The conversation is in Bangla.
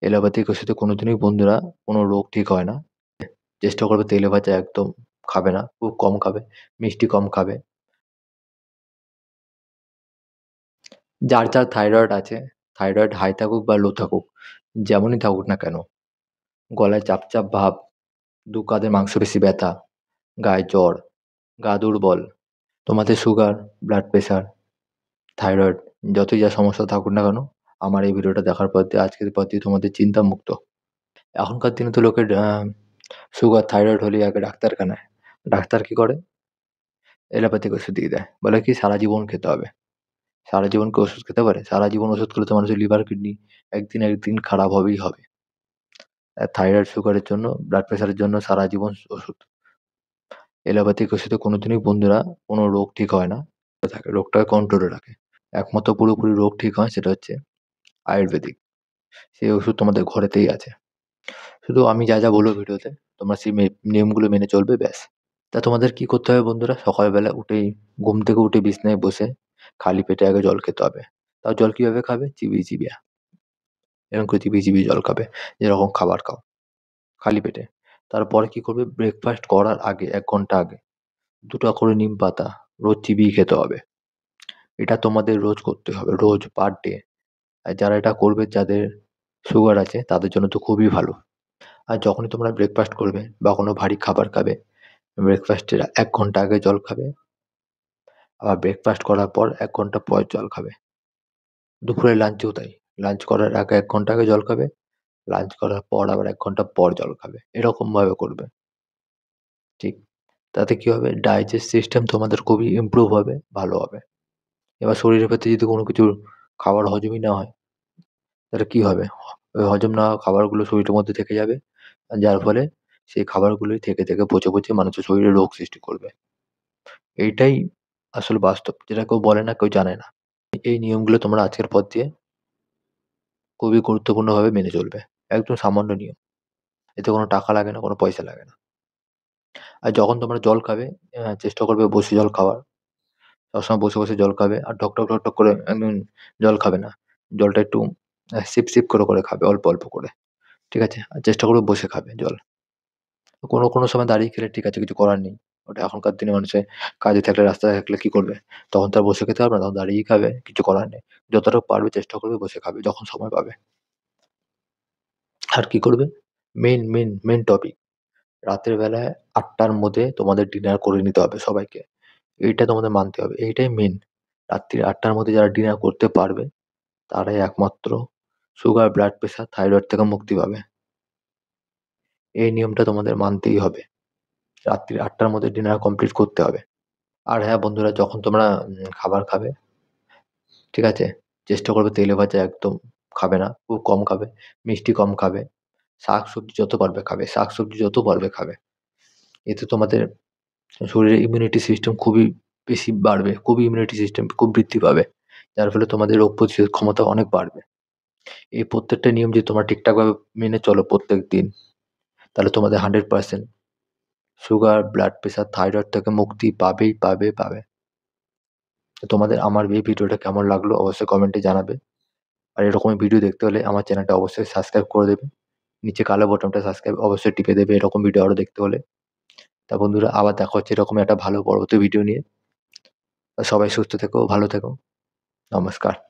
এলোপ্যাথিক ওষুধে কোনোদিনই বন্ধুরা কোনো রোগ ঠিক হয় না। চেষ্টা করবে তেলে ভাজা একদম খাবে না, খুব কম খাবে, মিষ্টি কম খাবে। যার থাইরয়েড আছে, থাইরয়েড হাই থাকুক বা লো থাকুক, যেমনই থাকুক না কেন, গলায় চাপ ভাব, দু কাঁধে মাংসপেশি ব্যথা, গায়ে জ্বর, গা দুর্বল, তোমাদের সুগার, ব্লাড প্রেশার, থাইরয়েড যতই যা সমস্যা থাকুক না কেন, আমার এই ভিডিওটা দেখার পর দিয়ে আজকের পর দিয়ে তোমাদের চিন্তামুক্ত। এখনকার দিনে তো লোকের সুগার, থাইরয়েড হলেই আগে ডাক্তারখানায়। ডাক্তার কি করে? এলোপ্যাথিক ওষুধ দিয়ে দেয়। বলে কি সারা জীবন খেতে হবে। সারা জীবন কি ওষুধ খেতে পারে? সারা জীবন ওষুধ খেলে তো মানুষের লিভার, কিডনি একদিন খারাপ হবেই হবে। থাইরয়েড, সুগারের জন্য, ব্লাড প্রেশারের জন্য সারা জীবন ওষুধ। এলোপ্যাথিক ওষুধে কোনোদিনই বন্ধুরা কোনো রোগ ঠিক হয় না। থাকে রোগটাকে কন্ট্রোলে রাখে। একমাত্র পুরোপুরি রোগ ঠিক হয় সেটা হচ্ছে আয়ুর্বেদিক। সেই ওষুধ তোমাদের ঘরেতেই আছে। শুধু আমি যা বলবো ভিডিওতে তোমরা সেই নিয়মগুলো মেনে চলবে ব্যাস। তা তোমাদের কি করতে হবে বন্ধুরা? সকালবেলা উঠেই ঘুম থেকে উঠে বিছানায় বসে খালি পেটে আগে জল খেতে হবে। তাও জল কিভাবে খাবে? চিবিয়ে, চিবিয়ে। এরকম করে চিবিয়ে, চিবিয়ে জল খাবে। যেরকম খাবার খাও, খালি পেটে। তারপরে কি করবে? ব্রেকফাস্ট করার আগে ১ ঘন্টা আগে ২ টা করে নিম পাতা রোজ চিবিয়ে খেতে হবে। এটা তোমাদের রোজ করতে হবে। রোজ পার ডে। আর যারা এটা করবে, যাদের সুগার আছে তাদের জন্য তো খুবই ভালো। আর যখনই তোমরা ব্রেকফাস্ট করবে বা কোনো ভারী খাবার খাবে, ব্রেকফাস্টের ১ ঘন্টা আগে জল খাবে। আবার ব্রেকফাস্ট করার পর ১ ঘন্টা পর জল খাবে। দুপুরে লাঞ্চেও তাই। লাঞ্চ করার আগে ১ ঘন্টা আগে জল খাবে। লাঞ্চ করার পর আবার ১ ঘন্টা পর জল খাবে। এরকমভাবে করবে। ঠিক। তাতে কি হবে? ডাইজেস্ট সিস্টেম তোমাদের খুবই ইমপ্রুভ হবে, ভালো হবে। এবার শরীরের ভেতরে যদি কোনো কিছু খাবার হজমই না হয়, তাহলে কি হবে? ওই হজম না হওয়া খাবারগুলো শরীরের মধ্যে থেকে যাবে। যার ফলে সেই খাবারগুলোই থেকে পচে মানুষের শরীরে রোগ সৃষ্টি করবে। এইটাই আসল বাস্তব। যেটা কেউ বলে না, কেউ জানে না। এই নিয়মগুলো তোমরা আজকের পর দিয়ে খুবই গুরুত্বপূর্ণভাবে মেনে চলবে। একদম সামান্য নিয়ম। এতে কোনো টাকা লাগে না, কোনো পয়সা লাগে না। আর যখন তোমরা জল খাবে, চেষ্টা করবে বসে জল খাওয়ার। সবসময় বসে জল খাবে। আর ঢক করে একদম জল খাবে না। জলটা একটু সিপ করে খাবে অল্প করে। ঠিক আছে? আর চেষ্টা করবে বসে খাবে জল। কোনো সময় দাঁড়িয়ে খেলে ঠিক আছে, কিছু করার নেই। ওটা এখনকার দিনে মানুষে কাজে থাকলে, রাস্তায় থাকলে কি করবে? তখন তো আর বসে খেতে পারবে না, তখন দাঁড়িয়েই খাবে, কিছু করার নেই। যতটা পারবে চেষ্টা করবে বসে খাবে যখন সময় পাবে। আর কি করবে? Main topic. রাতের বেলায় ৮ টার মধ্যে তোমাদের ডিনার করে নিতে হবে সবাইকে। এইটা তোমাদের মানতে হবে। এইটাই মেইন। রাত্রি ৮ টার মধ্যে যারা ডিনার করতে পারবে, তারাই একমাত্র সুগার, ব্লাড প্রেশার, থাইরয়েড থেকে মুক্তি পাবে। এই নিয়মটা তোমাদের মানতেই হবে। রাত্রি ৮ টার মধ্যে ডিনার কমপ্লিট করতে হবে। আর হ্যাঁ বন্ধুরা, যখন তোমরা খাবার খাবে, ঠিক আছে? চেষ্টা করবে তেলে ভাজা একদম খাবে না, খুব কম খাবে, মিষ্টি কম খাবে, শাকসবজি যত পারবে খাবে, শাকসবজি যত পারবে খাবে। এতে তোমাদের শরীরের ইমিউনিটি সিস্টেম খুবই বেশি বাড়বে, খুবই ইমিউনিটি সিস্টেম খুব বৃদ্ধি পাবে। যার ফলে তোমাদের রোগ প্রতিরোধ ক্ষমতা অনেক বাড়বে। এই প্রত্যেকটা নিয়ম যদি তোমরা ঠিকঠাকভাবে মেনে চলো প্রত্যেকদিন, তাহলে তোমাদের 100% সুগার, ব্লাড প্রেশার, থাইরয়েড থেকে মুক্তি পাবে। তো তোমাদের আমার এই ভিডিওটা কেমন লাগলো অবশ্যই কমেন্টে জানাবে। আর এরকমই ভিডিও দেখতে হলে আমার চ্যানেলটা অবশ্যই সাবস্ক্রাইব করে দেবে। নিচে কালো বোতামটা সাবস্ক্রাইব অবশ্যই টিপে দেবে এরকম ভিডিও আরো দেখতে হলে। তা বন্ধুরা, আবার দেখা হচ্ছে এরকম একটা ভালো পরবর্তী ভিডিও নিয়ে। সবাই সুস্থ থেকো, ভালো থেকো। নমস্কার।